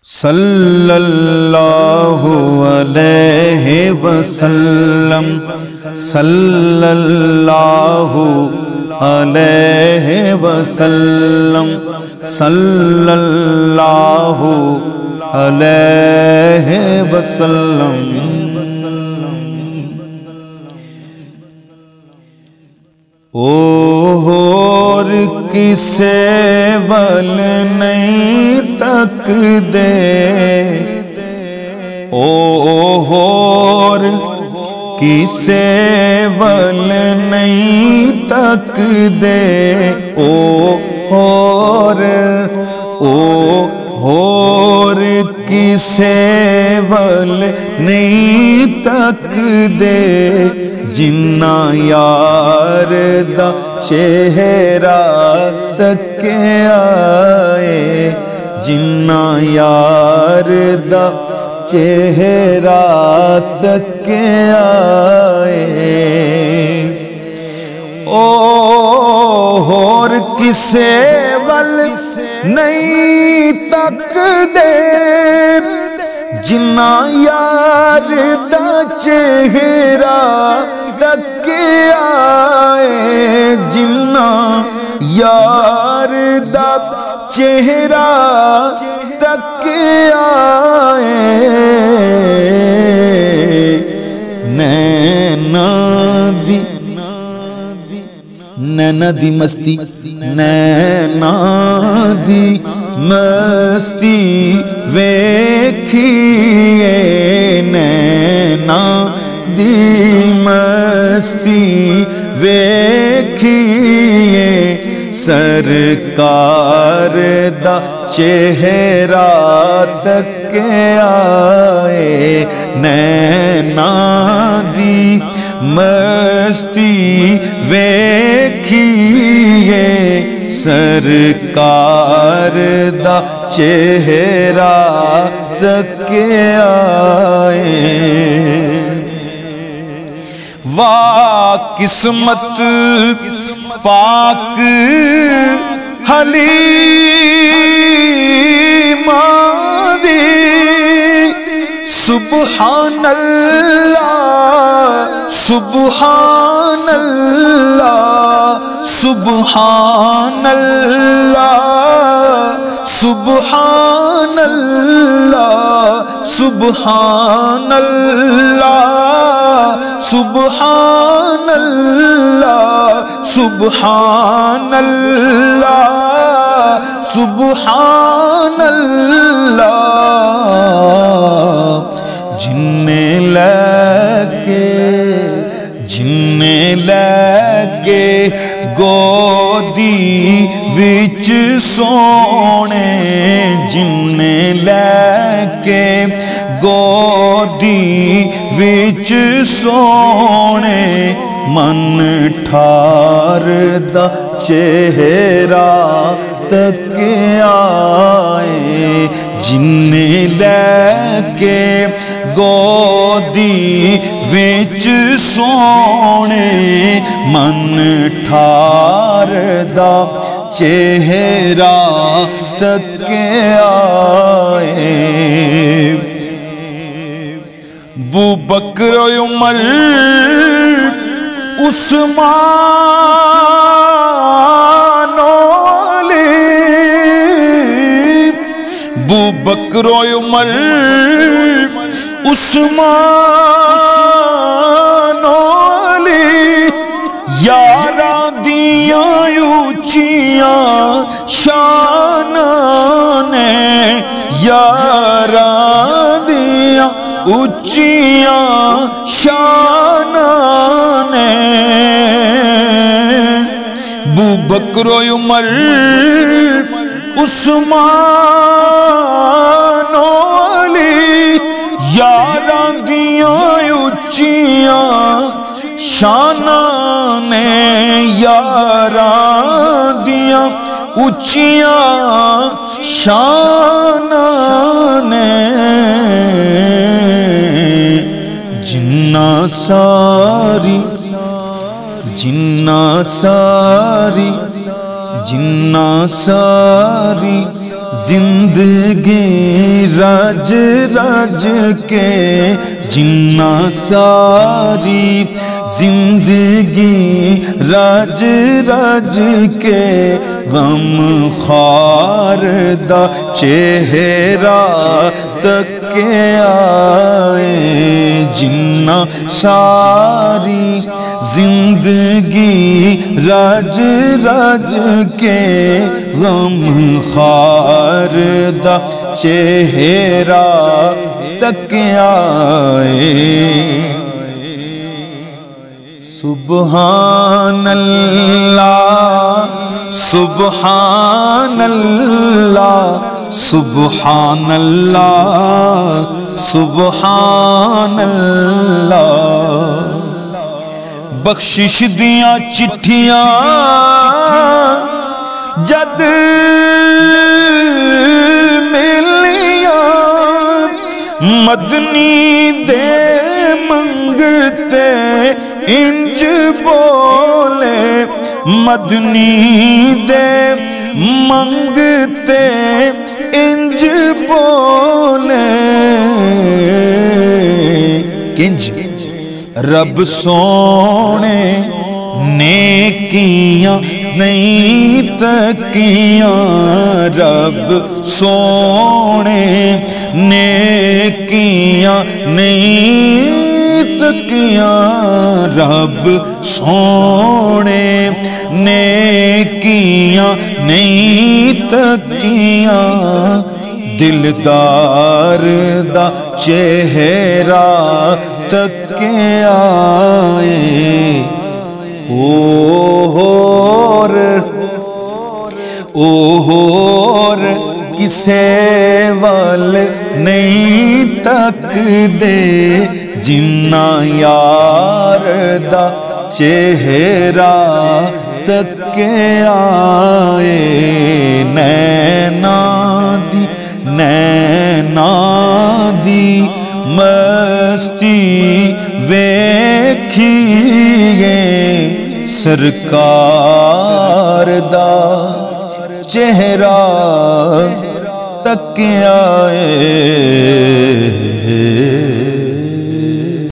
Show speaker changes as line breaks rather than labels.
صلی اللہ علیہ وسلم صلی اللہ علیہ وسلم صلی اللہ علیہ وسلم۔ اور کسے ول نہیں تک دے، اور کسے ول نہیں تک دے، اور کسے ول نہیں تک دے، جنہ یار دا چہرہ تک آئے، جنہ یار دا چہرہ تک آئے، اور کسے ول نہیں تک دے، جنہ یار دا چہرہ تک آئے، جنہ یار دا چہرہ تک آئے، نینا دی مستی، نینا دی مستی ویکھیے، نینا دی مستی ویکھیے، سرکار دا چہرہ تک آئے، نینا دی مستی ویکھیے، سرکار دا چہرہ تک آئے، واہ قسمت پاک حلیمہ دی، سبحان اللہ سبحان اللہ سبحان اللہ سبحان اللہ سبحان اللہ سبحان اللہ سبحان اللہ سبحان اللہ، جننے لگے گودی وچ سونے، جننے لگے گودی وچ سونے، من ٹھار دا چہرہ تک آئے، جننے لگے گودی وچ سونے، من ٹھار دا چہرہ تک آئے، ابو بکر عمر عثمان علی، ابو بکر عمر عثمان علی، یاراں دیاں اونچیاں شاناں نے، یاراں دیاں اونچیاں شاناں نے، ابو بکر عمر عثمان علی، یاراں دیاں اونچیاں شاناں نے، یاراں دیاں اونچیاں شاناں نے، جنہ ساری جنہ ساری زندگی رج رج کے جنا ساری، زندگی رج رج کے غم خار دا چہرہ تک آئے جنا ساری، زندگی رج رج کے غم خار دا چہرہ تک آئے۔ سبحان اللہ سبحان اللہ سبحان اللہ سبحان اللہ، بخشش دیاں چٹھیاں جد ملیاں، مدنی دے منگتے انج بولے، مدنی دے منگتے انج بولے، کنج رب سونے نیکیاں نہیں تکیاں، رب سونے نیکیاں نہیں تکیاں، رب سونے نیکیاں نہیں تکیاں، دلدار دا چہرہ تک آئے، اور کسے وال نہیں تک دے جنا یار دا چہرہ تک آئے، نینا دی مستی ویکھیے سرکار دا چہرہ تک آئے۔